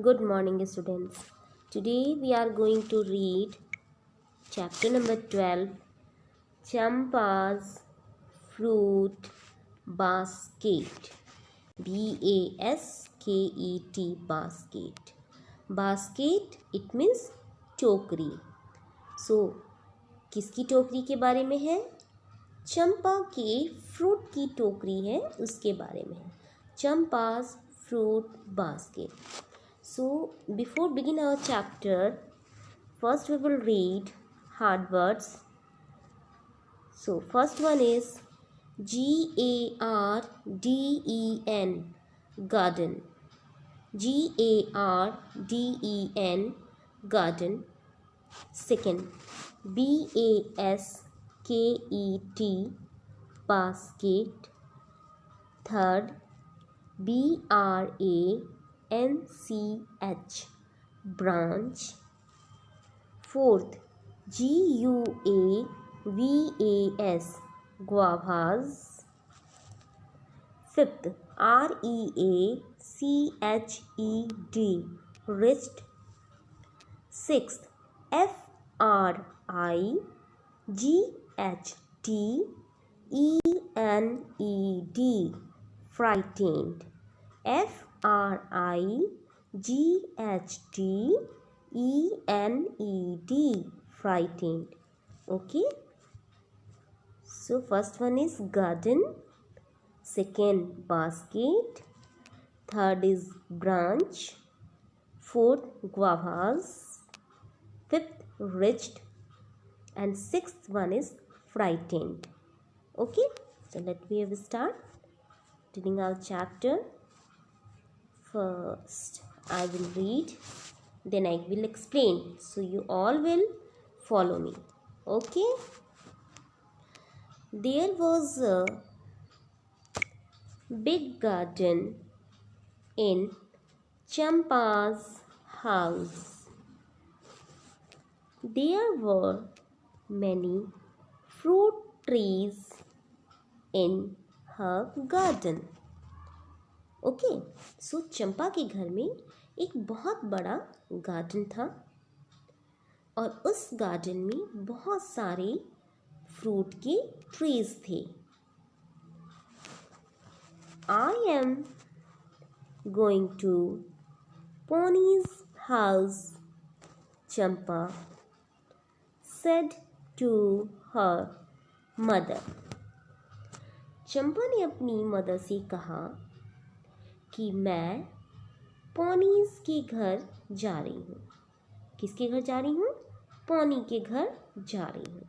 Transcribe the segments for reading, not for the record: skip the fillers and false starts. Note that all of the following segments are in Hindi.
Good morning, students. Today we are going to read chapter number 12, Champa's Fruit Basket. B-A-S-K-E-T, basket. Basket, it means टोकरी. So, किसकी टोकरी के बारे में है? चंपा के फ्रूट की टोकरी है, उसके बारे में है. Champa's Fruit Basket. So, before begin our chapter, first we will read hard words. So, first one is G-A-R-D-E-N, garden. G-A-R-D-E-N, garden. Second, B-A-S-K-E-T, basket. Third, B-R-A-N-C-H, branch. Fourth, G-U-A-V-A-S, guavas. Fifth, R-E-A-C-H-E-D, wrist. Sixth, F-R-I-G-H-T-E-N-E-D, frightened. F-R-I-G-H-T-E-N-E-D, frightened. Okay. So first one is garden. Second, basket. Third is branch. Fourth, guavas. Fifth, wretched. And sixth one is frightened. Okay, so let me have a start reading our chapter. First, I will read, then I will explain. So you all will follow me. Okay. There was a big garden in Champa's house. There were many fruit trees in her garden. Okay, so Champa के घर में एक बहुत बड़ा गार्डन था और उस गार्डन में बहुत सारे फ्रूट के ट्रीज थे. I am going to Pony's house, Champa said to her mother. चंपा ने अपनी मदर से कहा कि मैं पोनीज के घर जा रही हूँ. किसके घर जा रही हूँ? पोनी के घर जा रही हूँ.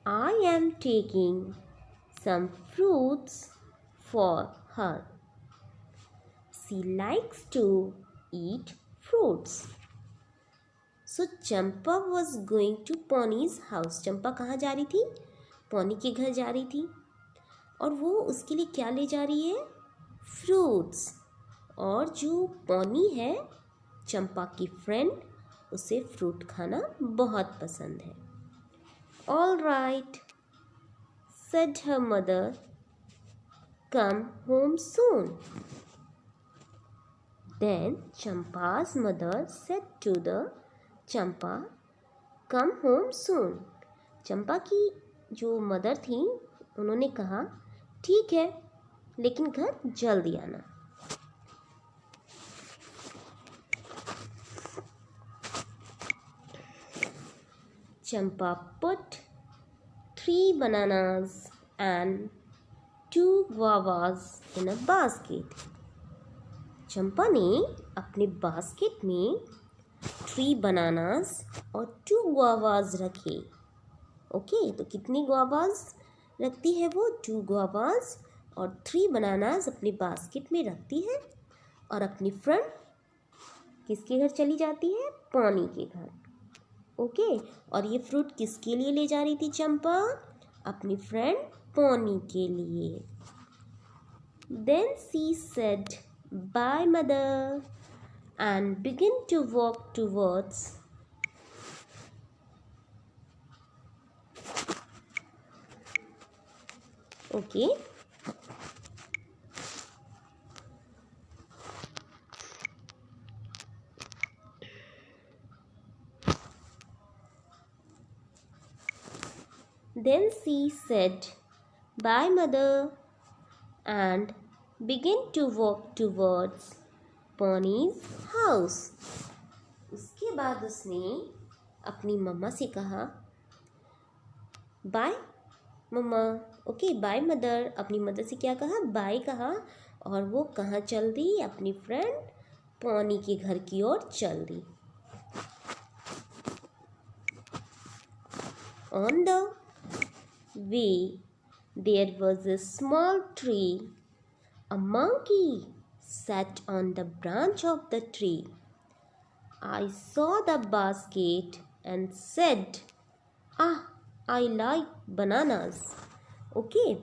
I am taking some fruits for her. She likes to eat fruits. So Champa was going to Pony's house. चंपा कहाँ जा रही थी? पोनी के घर जा रही थी और वो उसके लिए क्या ले जा रही है? फ्रूट्स. और जो पोनी है, चंपा की फ्रेंड, उसे फ्रूट खाना बहुत पसंद है. All right, said her mother, come home soon. Then Champa's mother said to the Champa, come home soon. चंपा की जो मदर थी, उन्होंने कहा ठीक है, लेकिन घर जल्दी आना. चंपा put 3 bananas and 2 guavas in a basket. चंपा ने अपने बास्केट में 3 बनानास और 2 guavas रखे. ओके, तो कितनी guavas रखती है वो? 2 guavas और 3 बनानास अपने बास्केट में रखती है और अपनी फ्रेंड किसके घर चली जाती है? पोनी के घर. ओके, और ये फ्रूट किसके लिए ले जा रही थी चंपा? अपनी फ्रेंड पोनी के लिए. Then she said, bye mother, and began to walk towards Okay, Then she said, "Bye, mother," and began to walk towards Pony's house. उसके बाद उसने अपनी मम्मा से कहा, bye mamma, okay by mother. अपनी मदर से क्या कहा? बाय कहा। और वो कहाँ चल दी? अपनी फ्रेंड पॉनी के घर की ओर चल दी। On the way there was a small tree. A monkey sat on the branch of the tree. I saw the basket and said, "Ah, I like bananas." Okay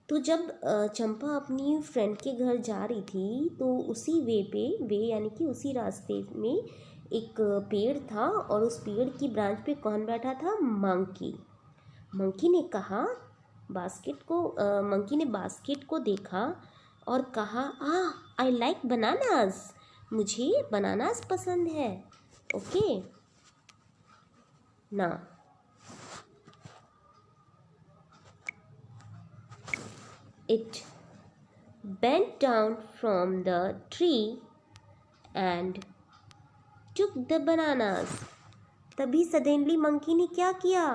तो जब चंपा अपनी फ्रेंड के घर जा रही थी तो उसी वे यानी कि उसी रास्ते में एक पेड़ था और उस पेड़ की ब्रांच पे कौन बैठा था? मंकी। मंकी ने कहा मंकी ने बास्केट को देखा और कहा, आई लाइक बनानास, मुझे बनानास पसंद है। ओके ना it bent down from the tree and took the bananas. तभी सडनली मंकी ने क्या किया?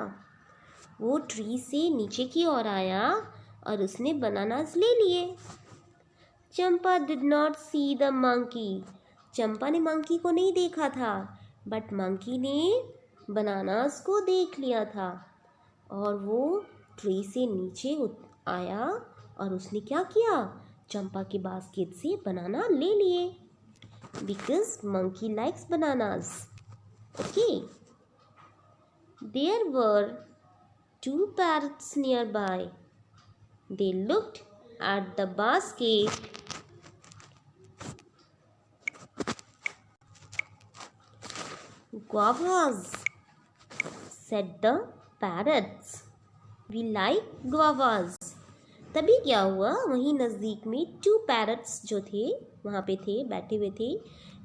वो ट्री से नीचे की ओर आया और उसने बनानास ले लिए। Champa did not see the monkey. Champa ने मंकी को नहीं देखा था, बट मंकी ने बनानास को देख लिया था और वो ट्री से नीचे आया और उसने क्या किया? चंपा के बास्केट से बनाना ले लिए, because monkey likes bananas. Okay there were 2 parrots nearby. They looked at the basket. Guavas, said the parrots. We like guavas. तभी क्या हुआ? वहीं नज़दीक में 2 पैरट्स जो थे वहाँ पे थे, बैठे हुए थे।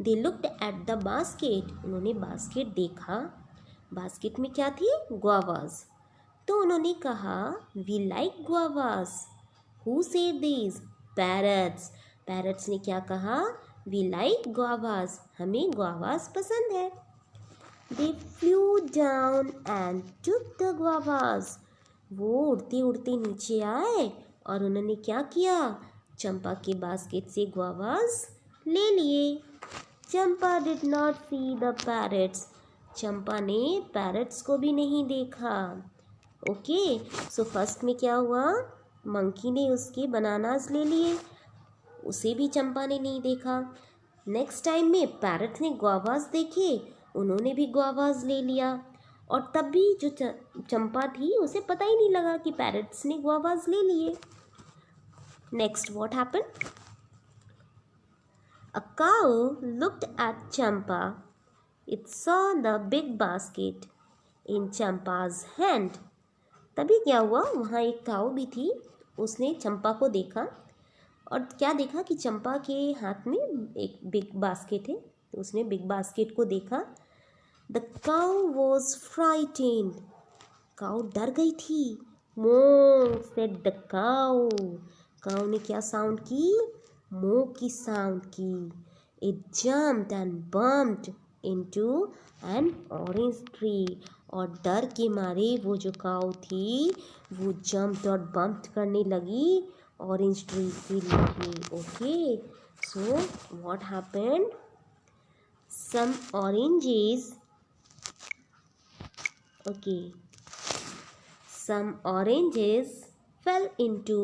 They looked at the basket. उन्होंने बास्केट देखा। बास्केट में क्या थी? गुआवास। तो उन्होंने कहा, we like guavas. Who said this? Parrots. Parrots ने क्या कहा? वी लाइक गुआवास, हमें गुआवास पसंद है। They flew down and took the guavas. वो उड़ते उड़ते नीचे आए और उन्होंने क्या किया? चंपा के बास्केट से गुआवास ले लिए। Champa did not see the parrots. Champa ने पैरट्स को भी नहीं देखा। ओके सो फर्स्ट में क्या हुआ? मंकी ने उसके बनानास ले लिए, उसे भी चंपा ने नहीं देखा। नेक्स्ट टाइम में पैरट ने गुआवास देखे, उन्होंने भी गुआवास ले लिया और तब भी जो चंपा थी उसे पता ही नहीं लगा कि पैरट्स ने गुआवास ले लिए। Next what happened? A cow looked at Champa. It saw the big basket in Champa's hand. तभी क्या हुआ? वहाँ एक काऊ भी थी, उसने चंपा को देखा और क्या देखा कि चंपा के हाथ में एक बिग बास्केट है, तो उसने बिग बास्केट को देखा। The cow was frightened. Cow डर गई थी। moo said the cow. काऊ ने क्या साउंड की? मो की साउंड की। It jumped and bumped into an orange tree. और डर के मारे वो जो काऊ थी वो जम्प्ड और बम्प्ड करने लगी ऑरेंज ट्री के लिए। Okay so what happened? Some oranges some oranges fell into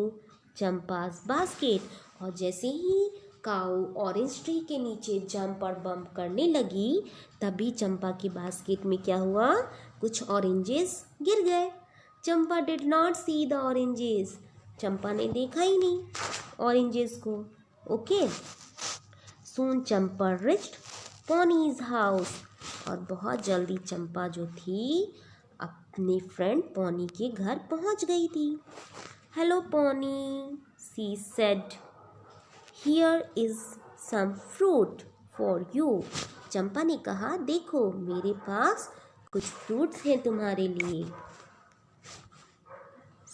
Champa's basket. और जैसे ही काऊ ऑरेंज ट्री के नीचे जंप और बम्प करने लगी तभी चंपा के बास्केट में क्या हुआ? कुछ ऑरेंजेस गिर गए। Champa did not see the oranges. Champa ने देखा ही नहीं ऑरेंजेस को। Okay soon Champa reached Pony's house. और बहुत जल्दी चंपा जो थी अपने फ्रेंड पॉनी के घर पहुंच गई थी। Hello Pony, she said, here is some fruit for you. Champa ने कहा, देखो मेरे पास कुछ फ्रूट्स हैं तुम्हारे लिए।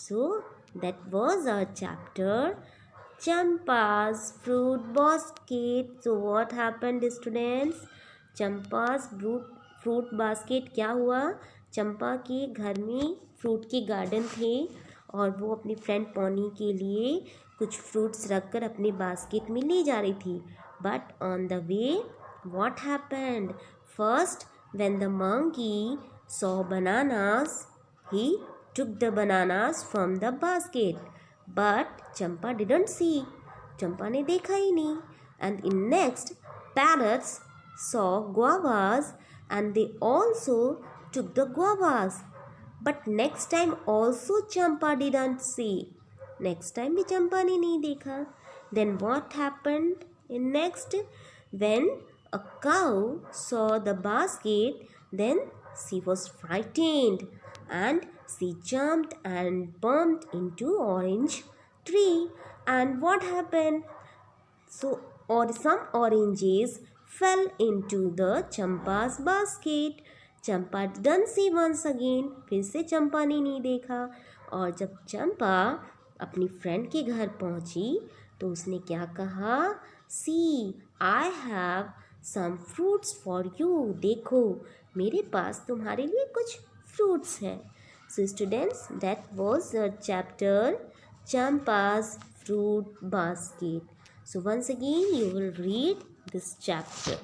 So that was our chapter Champa's fruit basket. So what happened students? Champa's fruit basket क्या हुआ? चंपा के घर में फ्रूट के गार्डन थे और वो अपनी फ्रेंड पॉनी के लिए कुछ फ्रूट्स रखकर अपने बास्केट में ले जा रही थी. But on the way what happened? First, when the monkey saw bananas, he took the bananas from the basket. But Champa didn't see. Champa ने देखा ही नहीं. And in next, parrots saw guavas and they also took the guavas. But next time also Champa didn't see. Next time भी चंपा ने नहीं देखा. Then what happened in next? When a cow saw the basket, then she was frightened and she jumped and bumped into orange tree. And what happened? So, or some oranges fell into the Champa's basket. Champa didn't see once again. फिर से चंपा ने नहीं देखा. और जब चंपा अपनी फ्रेंड के घर पहुंची तो उसने क्या कहा? See, I have some fruits for you. देखो मेरे पास तुम्हारे लिए कुछ फ्रूट्स हैं. So students, that was the chapter Champa's fruit basket. So once again you will read this chapter.